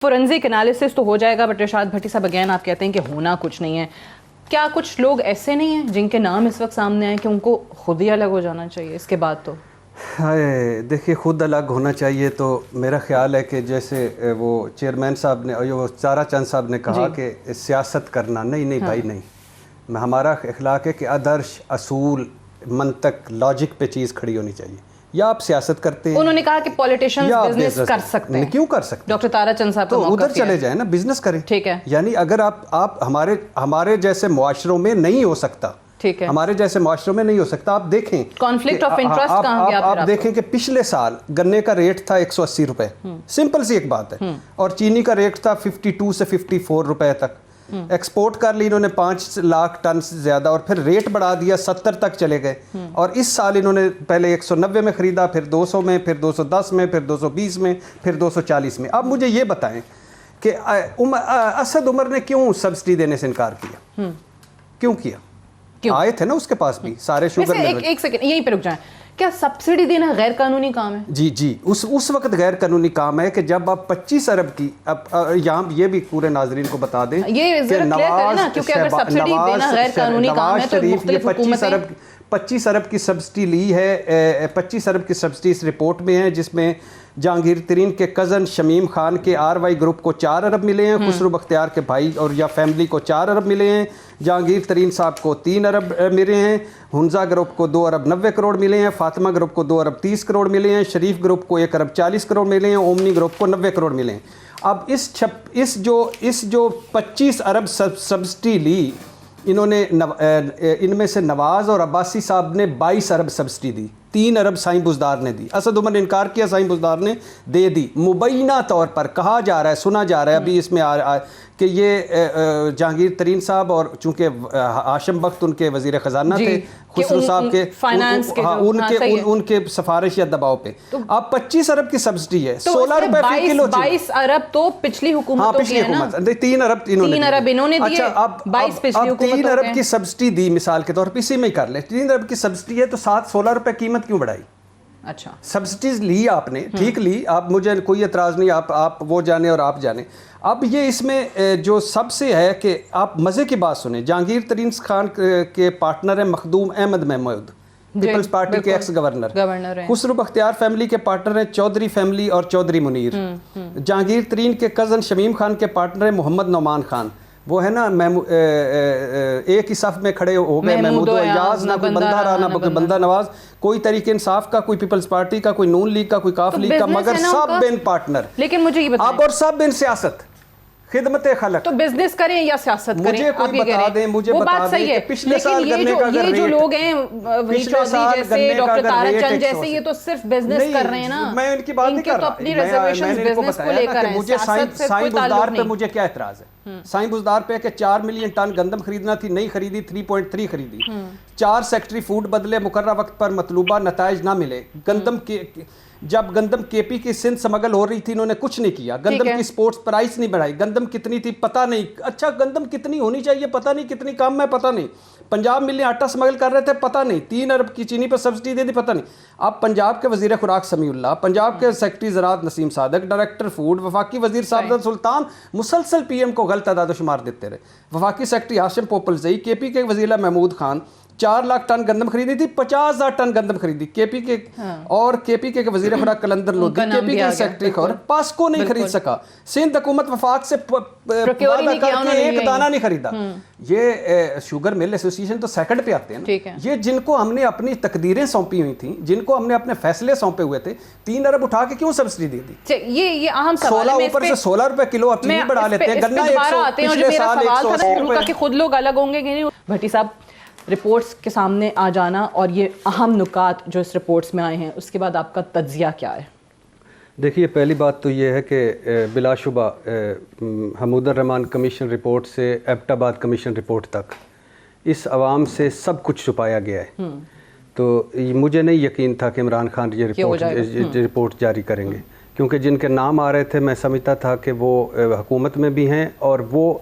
Forensic analysis تو ہو جائے گا، but ارشاد بھٹی صاحب اگین آپ کہتے ہیں کہ ہونا کچھ نہیں ہے. کیا کچھ لوگ ایسے نہیں ہیں جن کے نام اس وقت سامنے آئے کہ ان کو خود ہی الگ ہو جانا چاہیے اس کے بعد؟ تو دیکھیے خود الگ ہونا چاہیے تو میرا خیال ہے کہ جیسے وہ چیئرمین صاحب نے وہ تارا چند صاحب نے کہا کہ سیاست کرنا نہیں بھائی نہیں، ہمارا اخلاق ہے کہ آدرش، اصول، منطق، لاجک پہ چیز کھڑی ہونی چاہیے. یا آپ سیاست کرتے ہیں، انہوں نے کہا کہ پولیٹیشینز بزنس کر سکتے ہیں. کیوں کر سکتے ہیں؟ ڈاکٹر تارا چند صاحب تو ادھر چلے جائیں نا، بزنس کریں. ٹھیک ہے، یعنی اگر آپ ہمارے جیسے معاشروں میں نہیں ہو سکتا، ٹھیک ہے، ہمارے جیسے معاشروں میں نہیں ہو سکتا. آپ دیکھیں کانفلکٹ آف انٹرسٹ کہاں گیا. آپ دیکھیں کہ پچھلے سال گنے کا ریٹ تھا 180 روپے، سمپل سی ایک بات ہے، اور چینی کا ریٹ تھا 52 سے 54 روپے تک. ایکسپورٹ کر لی انہوں نے 5 لاکھ ٹن سے زیادہ، اور پھر ریٹ بڑھا دیا 70 تک چلے گئے. اور اس سال انہوں نے پہلے 190 میں خریدا، پھر 200 میں، پھر 210 میں، پھر 220 میں، پھر 240 میں. اب مجھے یہ بتائیں کہ اسد عمر نے کیوں سبسڈی دینے سے انکار کیا؟ کیوں کیا؟ آئے تھے نا اس کے پاس بھی سارے شوگر لیول. ایک سیکنڈ یہیں پہ رک جائیں. کیا سبسڈی دینا غیر قانونی کام ہے؟ جی اس وقت غیر قانونی کام ہے کہ جب آپ 25 ارب کی، اب یہاں یہ بھی پورے ناظرین کو بتا دیں یہ کہ نواز شریف یہ 25 ارب کی سبسڈی لی ہے. 25 ارب کی سبسڈی اس رپورٹ میں ہے، جس میں جہانگیر ترین کے کزن شمیم خان کے RY گروپ کو 4 ارب ملے ہیں، خسرو بختیار کے بھائی اور یا فیملی کو 4 ارب ملے ہیں، جہانگیر ترین صاحب کو 3 ارب ملے ہیں، ہنزا گروپ کو 2 ارب 90 کروڑ ملے ہیں، فاطمہ گروپ کو 2 ارب 30 کروڑ ملے ہیں، شریف گروپ کو 1 ارب 40 کروڑ ملے ہیں، اومنی گروپ کو 90 کروڑ ملے ہیں. اب اس جو 25 ارب سبسڈی لی، انہوں نے ان میں سے نواز اور عباسی صاحب نے 22 ارب سبسڈی دی، 3 ارب سائیں بزدار نے دی. اسد عمر نے انکار کیا، سائیں بزدار نے دے دی. مبینہ طور پر کہا جا رہا ہے، سنا جا رہا ہے ابھی اس میں کہ یہ جہانگیر ترین صاحب، اور چونکہ ہاشم بخت ان کے وزیر خزانہ تھے، خسرو صاحب کے ان کے سفارش یا دباؤ پہ اب 25 ارب کی سبسڈی ہے، 16 روپے فی کلو. 22 ارب تو پچھلی حکومتوں کی ہے نا، 3 ارب انہوں نے دیے. اب 3 ارب کی سبسڈی دی مثال کے طور پہ، اسی میں ہی کر لیں. 3 ارب کی سبسڈی ہے تو 16 روپے قیمت کیوں بڑھائی؟ اچھا سبسڈیز لی آپ نے، ٹھیک لی، آپ مجھے کوئی اعتراض نہیں، آپ وہ جانے اور آپ جانے. اب یہ اس میں جو سب سے ہے کہ آپ مزے کی بات سنیں، جہانگیر ترین خان کے پارٹنر ہیں مخدوم احمد محمود، پیپلز پارٹی کے ex governor. Khusro Bakhtiar family کے پارٹنر ہیں چودھری فیملی اور چودھری منیر. جہانگیر ترین کے کزن شمیم خان کے پارٹنر ہیں محمد نعمان خان، وہ ہے نا ایک ہی صف میں کھڑے ہو گئے، محمود و ایاز، نہ کوئی بندہ رہا نہ کوئی بندہ نواز، کوئی تحریک انصاف کا، کوئی پیپلز پارٹی کا، کوئی نون لیگ کا، کوئی کاف لیگ کا، مگر سب بن پارٹنر. لیکن مجھے یہ بتائیں، اب اور سب بن سیاست، خدمت خلق. تو بزنس کریں یا سیاست کریں؟ مجھے کوئی بتا دیں، مجھے بتا دیں کہ پچھلے سال گنے کا یہ جو لوگ ہیں وحید چودھری جیسے، ڈاکٹر تارا چند جیسے، یہ تو صرف بزنس کر رہے ہیں نا. میں ان کی بات نہیں کر رہا، میں نے ان کو بتایا نا کہ مجھے سائیں بزدار پہ مجھے کیا اعتراض ہے. سائیں بزدار پہ کہ 4 ملین ٹن گندم خریدنا تھی، نہیں خریدی، 3.3 خریدی. 4 سیکٹری فوڈ بدلے، مقررہ وقت پر مطلوبہ نتائج نہ ملے. گندم کے جب گندم KP کی سندھ سمگل ہو رہی تھی، انہوں نے کچھ نہیں کیا. گندم کی سپورٹس پرائس نہیں بڑھائی. گندم کتنی تھی پتہ نہیں، اچھا گندم کتنی ہونی چاہیے پتہ نہیں، کتنی کم ہے پتہ نہیں. 50 ملین آٹا سمگل کر رہے تھے پتہ نہیں. 3 ارب کی چینی پر سبسڈی دے دی پتہ نہیں. اب پنجاب کے وزیر خوراک سمیع اللہ، پنجاب کے سیکرٹری زراعت نسیم صادق، ڈائریکٹر فوڈ وفاقی وزیر صابر سلطان مسلسل PM کو غلط اعداد و شمار دیتے رہے. وفاقی سیکرٹری ہاشم پوپلزئی، KP کے وزیر محمود خان 4 لاکھ ٹن گندم خریدی تھی، 50,000 ٹن گندم خریدی. KP کے اور KP کے وزیر خوراک کلندر لودھی، KP کے سیکرٹری اور پاسکو نہیں خرید سکا. سندھ حکومت وفاق سے وعدہ کر کے ایک دانہ نہیں خریدا. یہ شوگر مل ایسوسی ایشن تو سیکنڈ پہ آتے ہیں. یہ جن کو ہم نے اپنی تقدیریں سونپی ہوئی تھیں، جن کو ہم نے اپنے فیصلے سونپے ہوئے تھے، 3 ارب اٹھا کے کیوں سبسڈی دے دی؟ یہ اہم سوال ہے. 16 اوپر سے 16 روپے کلو اب چینی بڑھا لیتے ہیں. گنا پچھلے سال 180 روپے کہ خود لوگ الگ ہوں گے کہ نہیں. بھٹی صاحب، رپورٹس کے سامنے آ جانا اور یہ اہم نکات جو اس رپورٹس میں آئے ہیں، اس کے بعد آپ کا تجزیہ کیا ہے؟ دیکھیے پہلی بات تو یہ ہے کہ بلا شبہ حمود الرحمان کمیشن رپورٹ سے ایبٹ آباد کمیشن رپورٹ تک اس عوام سے سب کچھ چھپایا گیا ہے. تو مجھے نہیں یقین تھا کہ عمران خان یہ رپورٹ جاری کریں گے، کیونکہ جن کے نام آ رہے تھے میں سمجھتا تھا کہ وہ حکومت میں بھی ہیں، اور وہ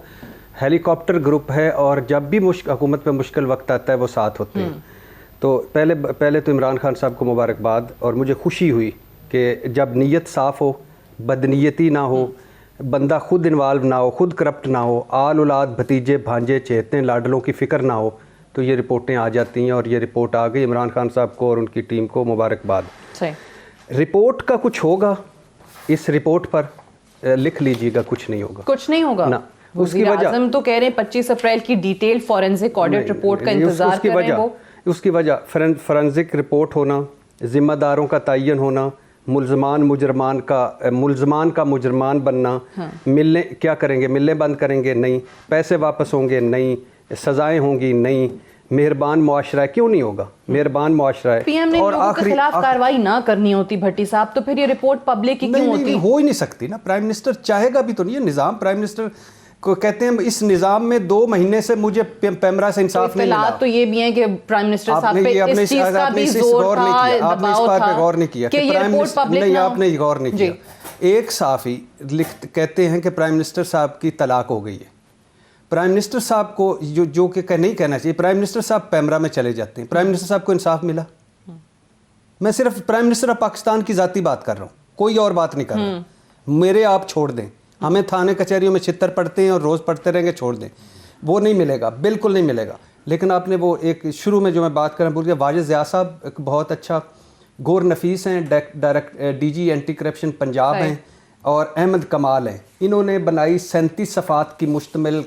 ہیلی کاپٹر گروپ ہے، اور جب بھی حکومت پہ مشکل وقت آتا ہے وہ ساتھ ہوتے ہیں. تو پہلے تو عمران خان صاحب کو مبارکباد، اور مجھے خوشی ہوئی کہ جب نیت صاف ہو، بدنیتی نہ ہو، بندہ خود انوالو نہ ہو, خود کرپٹ نہ ہو, آل اولاد بھتیجے بھانجے چہتے لاڈلوں کی فکر نہ ہو, تو یہ رپورٹیں آ جاتی ہیں. اور یہ رپورٹ آ گئی عمران خان صاحب کو اور ان کی ٹیم کو مبارکباد. رپورٹ کا کچھ ہوگا, اس رپورٹ پر لکھ لیجیے گا, کچھ نہیں ہوگا, کچھ نہیں ہوگا. اس کی وجہ اعظم تو کہہ رہے ہیں 25 اپریل کی ڈیٹیل فورنزک آڈٹ رپورٹ کا انتظار کر رہے ہیں. وہ اس کی وجہ فورنزک رپورٹ ہونا, ذمہ داروں کا تعین ہونا, ملزمان کا مجرمان بننا. ملنے کیا کریں گے, ملنے بند کریں گے, نہیں. پیسے واپس ہوں گے, نہیں. سزائیں ہوں گی, نہیں. مہربان معاشرہ ہے, کیوں نہیں ہوگا, مہربان معاشرہ ہے. پی ایم نے لوگوں کے خلاف کارروائی نہ کرنی ہوتی بھٹی صاحب, تو پھر یہ رپورٹ پبلک کی کیوں ہوتی؟ ہو ہی نہیں سکتی نا. پرائم منسٹر چاہے گا بھی تو نہیں. یہ نظام پرائم منسٹر کو کہتے ہیں اس نظام میں 2 مہینے سے مجھے پیمرا سے انصاف نہیں ملا. تو یہ بھی ہیں کہ پرائم منسٹر صاحب پہ اس چیز کا بھی زور تھا, آپ نے اس بات پہ غور نہیں کیا کہ یہ رپورٹ پبلک نہیں, آپ نے غور نہیں کیا. ایک صحافی کہتے ہیں کہ پرائم منسٹر صاحب کی طلاق ہو گئی ہے. پرائم منسٹر صاحب کو جو کہ نہیں کہنا چاہیے, پرائم منسٹر صاحب پیمرا میں چلے جاتے ہیں. پرائم منسٹر صاحب کو انصاف ملا؟ میں صرف پرائم منسٹر آف پاکستان کی ذاتی بات کر رہا ہوں, کوئی اور بات نہیں کر رہا. میرے آپ چھوڑ دیں, ہمیں تھانے کچہریوں میں چھتر پڑتے ہیں اور روز پڑھتے رہیں گے, چھوڑ دیں, وہ نہیں ملے گا, بالکل نہیں ملے گا. لیکن آپ نے وہ ایک شروع میں جو میں بات کرنا بھول گیا, واجد ضیاء صاحب ایک بہت اچھا گور نفیس ہیں, D G anti corruption Punjab ہیں, اور احمد کمال ہیں. انہوں نے بنائی 37 صفحات کی مشتمل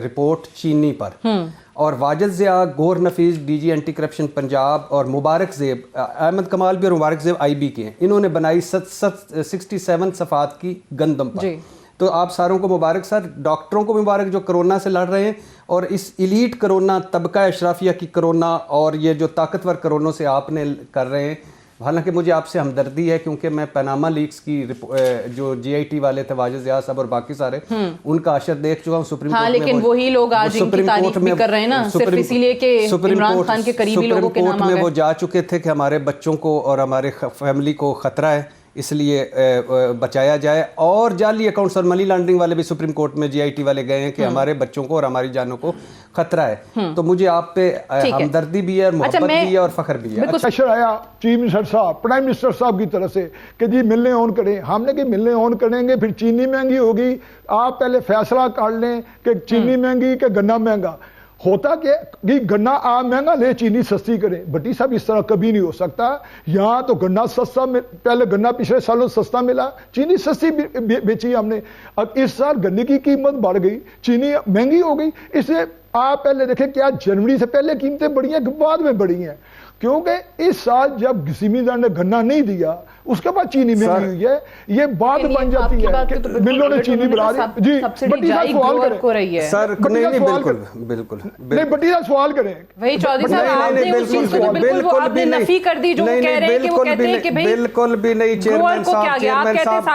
رپورٹ چینی پر. اور Wajid Zia, Gohar Nafees, D G anti corruption Punjab, اور مبارک زیب, احمد کمال بھی اور مبارک زیب آئی بی کے ہیں. انہوں نے بنائی 67 صفحات کی گندم پر. تو آپ ساروں کو مبارک سر, ڈاکٹروں کو مبارک جو کرونا سے لڑ رہے ہیں, اور اس ایلیٹ کرونا, طبقہ اشرافیہ کی کرونا, اور یہ جو طاقتور کرونوں سے آپ نے کر رہے ہیں. حالانکہ مجھے آپ سے ہمدردی ہے, کیونکہ میں پاناما لیکس کی جو جی آئی ٹی والے تھے, واجد ضیاء صاحب اور باقی سارے, ان کا اشر دیکھ چکا ہوں سپریم کورٹ میں. لیکن وہی لوگ آج ان کی تعریف بھی کر رہے ہیں نا, صرف اسی لیے کہ عمران خان کے قریبی لوگوں کے نام آ گئے. سپریم کورٹ میں وہ جا چکے تھے کہ ہمارے بچوں کو اور ہمارے فیملی کو خطرہ ہے, اس لیے بچایا جائے. اور جعلی اکاؤنٹس اور منی لانڈرنگ والے بھی سپریم کورٹ میں جی آئی ٹی والے گئے ہیں کہ ہمارے بچوں کو اور ہماری جانوں کو خطرہ ہے. تو مجھے آپ پہ ہمدردی بھی ہے, اور محبت بھی ہے, اور فخر بھی ہے. پریشر آیا چیف منسٹر صاحب, پرائم منسٹر صاحب کی طرف سے کہ جی ملنے آن کریں. ہم نے کہ ملنے آن کریں گے, پھر چینی مہنگی ہوگی, آپ پہلے فیصلہ کر لیں کہ چینی مہنگی کہ گنا مہنگا. ہوتا کہ گنا آپ مہنگا لے, چینی سستی کریں. بھٹی صاحب اس طرح کبھی نہیں ہو سکتا. یہاں تو گنا سستا, پہلے گنا پچھلے سالوں سستا ملا, چینی سستی بیچی ہم نے. اب اس سال گنے کی قیمت بڑھ گئی, چینی مہنگی ہو گئی. اس لیے آپ پہلے دیکھیں کیا جنوری سے پہلے قیمتیں بڑھی ہیں کہ بعد میں بڑھی ہیں, کیونکہ اس سال جب زمیندار نے گنا نہیں دیا اس کے بعد چینی مہنگی ہوئی ہے. یہ بات بن جاتی ہے کہ ملوں نے چینی بڑھا دی. جی بٹی صاحب سوال کریں سر. نہیں بالکل نہیں, بٹی صاحب سوال کریں. وہی چودھری صاحب آپ نے اس چیز کو تو بالکل وہ آپ نے نفی کر دی جو وہ کہہ رہے ہیں کہ وہ کہتے ہیں کہ بھئی بالکل بھی نہیں. چیئرمین صاحب,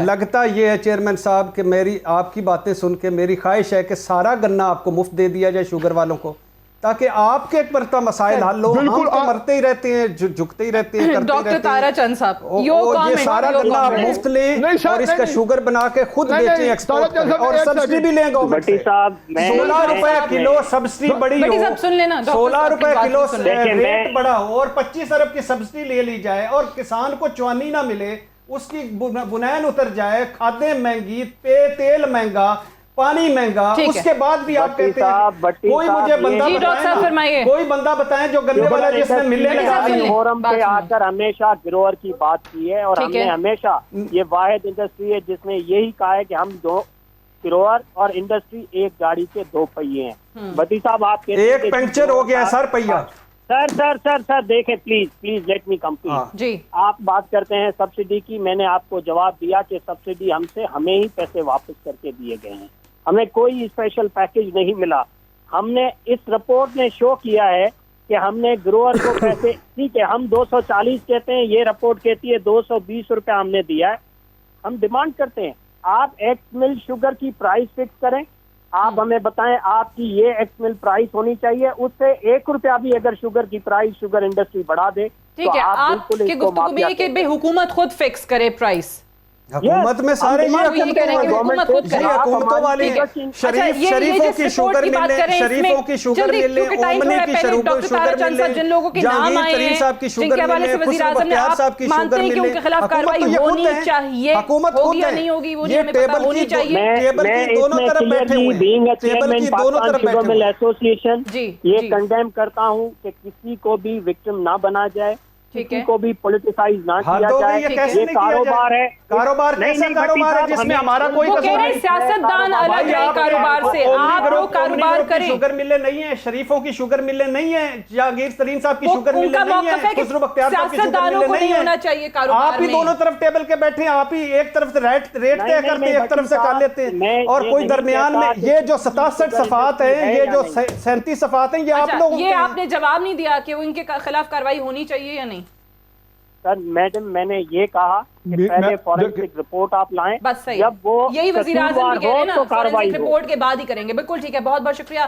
لگتا یہ ہے چیئرمین صاحب کہ میری آپ کی باتیں سن کے میری خواہش ہے کہ سارا گنا آپ کو مفت دے دیا جائے شوگر والوں کو, تاکہ آپ کے ایک مرتبہ مسائل حل ہو. ہم تو مرتے ہی رہتے ہیں, جھکتے ہی رہتے ہیں, ڈاکٹر تارا چند صاحب یہ سارا گنا آپ مفت لیں اور اس کا شوگر بنا کے خود بیچیں, ایکسپورٹ کریں, اور سبسڈی بھی لیں گورنمنٹ سے. 16 روپے کلو سبسڈی بڑی ہو, 16 روپے کلو ریٹ بڑا ہو, اور 25 ارب کی سبسڈی لے لی جائے, اور کسان کو چوانی نہ ملے, اس کی بنیاد اتر جائے, کھادیں مہنگی, تیل مہنگا, پانی مہنگا, اس کے بعد بھی آپ کہتے ہیں کوئی مجھے بندہ بتائیں, کوئی بندہ بتائیں جو گنے والا جس میں ملنے لگا. فورم پہ آ کر ہمیشہ گروور کی بات کی ہے, اور ہم نے ہمیشہ یہ واحد انڈسٹری ہے جس نے یہی کہا ہے کہ ہم دو گروور اور انڈسٹری ایک گاڑی کے 2 پہیے ہیں. بٹی صاحب آپ کہتے ہیں ایک پنکچر ہو گیا سر پہیا. سر دیکھیں پلیز لیٹ می کمپلیٹ. جی آپ بات کرتے ہیں سبسڈی کی, میں نے آپ کو جواب دیا کہ سبسڈی ہمیں ہی پیسے واپس کر کے دیے گئے ہیں, ہمیں کوئی اسپیشل پیکج نہیں ملا. ہم نے اس رپورٹ نے شو کیا ہے کہ ہم نے گروور کو پیسے, ٹھیک ہے ہم 240 کہتے ہیں, یہ رپورٹ کہتی ہے 220 روپے ہم نے دیا ہے. ہم ڈیمانڈ کرتے ہیں آپ ایکس مل شوگر کی پرائس فکس کریں, آپ ہمیں بتائیں آپ کی یہ ایکس مل پرائس ہونی چاہیے, اس سے 1 روپیہ بھی اگر شوگر کی پرائس شوگر انڈسٹری بڑھا دے. ٹھیک ہے, آپ کی گفتگو بھی ہے کہ حکومت خود فکس کرے پرائس, حکومت میں سارے یہ حکومتوں والے شریفوں کی شوگر ملیں، شریفوں کی شوگر ملیں، اومنے کی شوگر ملیں، جہانگیر ترین صاحب کی شوگر ملیں، خسرو بختیار صاحب کی شوگر ملیں. حکومت خود ہے، یہ ٹیبل کی دونوں طرف بیٹھے ہوئے ہیں، ٹیبل کی دونوں طرف بیٹھے ہوئے ہیں. ایسوسیشن یہ کنڈیم کرتا ہوں کہ کسی کو بھی وکٹم نہ بنا جائے، کسی کو بھی پولیٹیسائز نہ کیا جائے. یہ کاروبار ہے، کاروبار کیسا کاروبار ہے جس میں ہمارا کوئی قصور نہیں. سیاستدان الگ ہے کاروبار سے، آپ لوگ کاروبار کریں. شوگر ملیں نہیں ہیں، شریفوں کی شوگر ملیں نہیں ہیں، جہانگیر ترین صاحب کی شوگر ملیں نہیں ہیں، خسرو بختیار صاحب کی شوگر ملیں نہیں ہیں. آپ ہی دونوں طرف ٹیبل کے بیٹھے ہیں، آپ ہی ایک طرف سے ریٹ طے کرتے ہیں، ایک طرف سے کر لیتے ہیں، اور کوئی درمیان میں یہ جو 67 صفحات ہیں، یہ جو 37 صفحات ہیں، یہ آپ لوگ. یہ آپ نے جواب نہیں دیا کہ ان کے خلاف کارروائی ہونی چاہیے یا نہیں. سر میڈم میں نے یہ کہا کہ پہلے فورنسک رپورٹ آپ لائیں، بس صحیح، جب وہ یہی وزیر اعظم بھی کہہ رہے ہیں نا، تو کارروائی فورنسک رپورٹ کے بعد ہی کریں گے. بالکل ٹھیک ہے، بہت بہت شکریہ.